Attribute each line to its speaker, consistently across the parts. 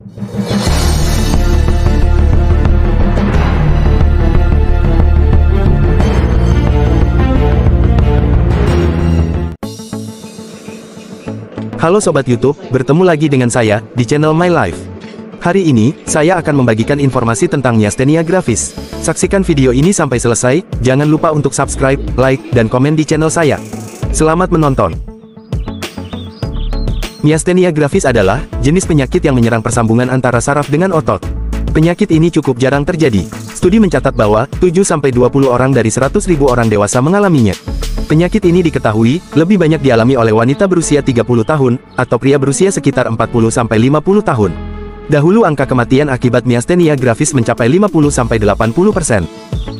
Speaker 1: Halo Sobat YouTube, bertemu lagi dengan saya, di channel My Life. Hari ini, saya akan membagikan informasi tentang Myasthenia Gravis. Saksikan video ini sampai selesai, jangan lupa untuk subscribe, like, dan komen di channel saya. Selamat menonton. Myasthenia Gravis adalah jenis penyakit yang menyerang persambungan antara saraf dengan otot. Penyakit ini cukup jarang terjadi. Studi mencatat bahwa 7-20 orang dari 100.000 orang dewasa mengalaminya. Penyakit ini diketahui lebih banyak dialami oleh wanita berusia 30 tahun, atau pria berusia sekitar 40-50 tahun. Dahulu angka kematian akibat Myasthenia Gravis mencapai 50-80%.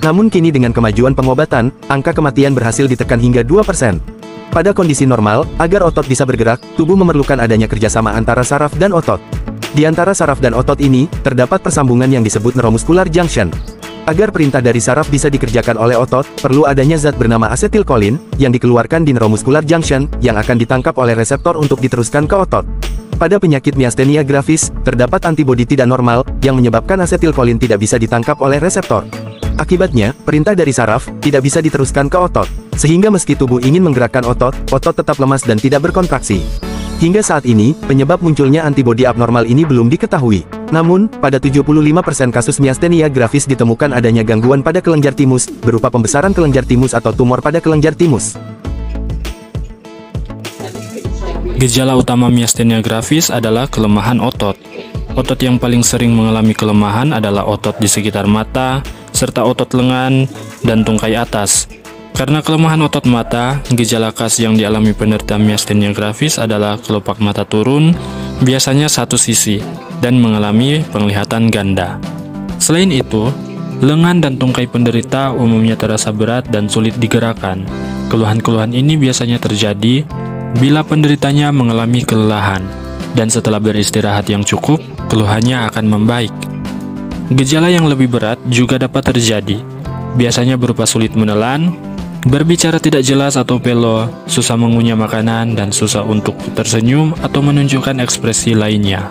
Speaker 1: Namun kini dengan kemajuan pengobatan, angka kematian berhasil ditekan hingga 2%. Pada kondisi normal, agar otot bisa bergerak, tubuh memerlukan adanya kerjasama antara saraf dan otot. Di antara saraf dan otot ini, terdapat persambungan yang disebut neuromuscular junction. Agar perintah dari saraf bisa dikerjakan oleh otot, perlu adanya zat bernama asetilkolin, yang dikeluarkan di neuromuscular junction, yang akan ditangkap oleh reseptor untuk diteruskan ke otot. Pada penyakit Myasthenia Gravis, terdapat antibodi tidak normal, yang menyebabkan asetilkolin tidak bisa ditangkap oleh reseptor. Akibatnya, perintah dari saraf, tidak bisa diteruskan ke otot. Sehingga meski tubuh ingin menggerakkan otot, otot tetap lemas dan tidak berkontraksi. Hingga saat ini, penyebab munculnya antibodi abnormal ini belum diketahui. Namun, pada 75% kasus Myasthenia Gravis ditemukan adanya gangguan pada kelenjar timus, berupa pembesaran kelenjar timus atau tumor pada kelenjar timus.
Speaker 2: Gejala utama Myasthenia Gravis adalah kelemahan otot. Otot yang paling sering mengalami kelemahan adalah otot di sekitar mata, serta otot lengan, dan tungkai atas. Karena kelemahan otot mata, gejala khas yang dialami penderita Myasthenia Gravis adalah kelopak mata turun, biasanya satu sisi, dan mengalami penglihatan ganda. Selain itu, lengan dan tungkai penderita umumnya terasa berat dan sulit digerakkan. Keluhan-keluhan ini biasanya terjadi bila penderitanya mengalami kelelahan, dan setelah beristirahat yang cukup, keluhannya akan membaik. Gejala yang lebih berat juga dapat terjadi, biasanya berupa sulit menelan, berbicara tidak jelas atau pelo, susah mengunyah makanan, dan susah untuk tersenyum atau menunjukkan ekspresi lainnya.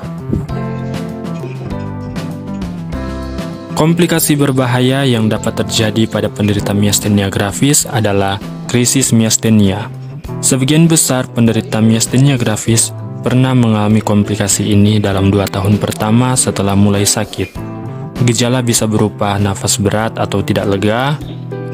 Speaker 2: Komplikasi berbahaya yang dapat terjadi pada penderita Myasthenia Gravis adalah krisis myasthenia. Sebagian besar penderita Myasthenia Gravis pernah mengalami komplikasi ini dalam 2 tahun pertama setelah mulai sakit. Gejala bisa berupa nafas berat atau tidak lega,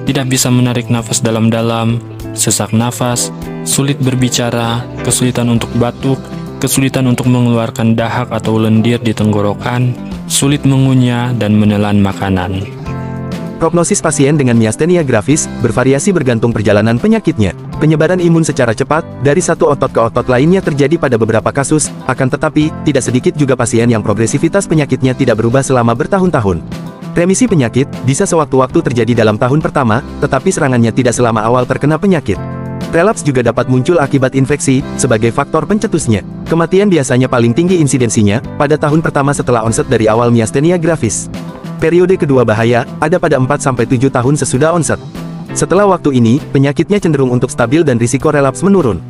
Speaker 2: tidak bisa menarik nafas dalam-dalam, sesak nafas, sulit berbicara, kesulitan untuk batuk, kesulitan untuk mengeluarkan dahak atau lendir di tenggorokan, sulit mengunyah dan menelan makanan.
Speaker 1: Prognosis pasien dengan Myasthenia Gravis bervariasi bergantung perjalanan penyakitnya. Penyebaran imun secara cepat dari satu otot ke otot lainnya terjadi pada beberapa kasus, akan tetapi tidak sedikit juga pasien yang progresivitas penyakitnya tidak berubah selama bertahun-tahun. Remisi penyakit bisa sewaktu-waktu terjadi dalam tahun pertama, tetapi serangannya tidak selama awal terkena penyakit. Relapse juga dapat muncul akibat infeksi, sebagai faktor pencetusnya. Kematian biasanya paling tinggi insidensinya pada tahun pertama setelah onset dari awal Myasthenia Gravis. Periode kedua bahaya ada pada 4-7 tahun sesudah onset. Setelah waktu ini, penyakitnya cenderung untuk stabil dan risiko relapse menurun.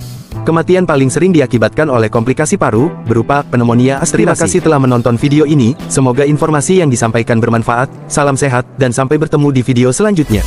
Speaker 1: Kematian paling sering diakibatkan oleh komplikasi paru, berupa pneumonia aspirasi. Terima kasih telah menonton video ini, semoga informasi yang disampaikan bermanfaat, salam sehat, dan sampai bertemu di video selanjutnya.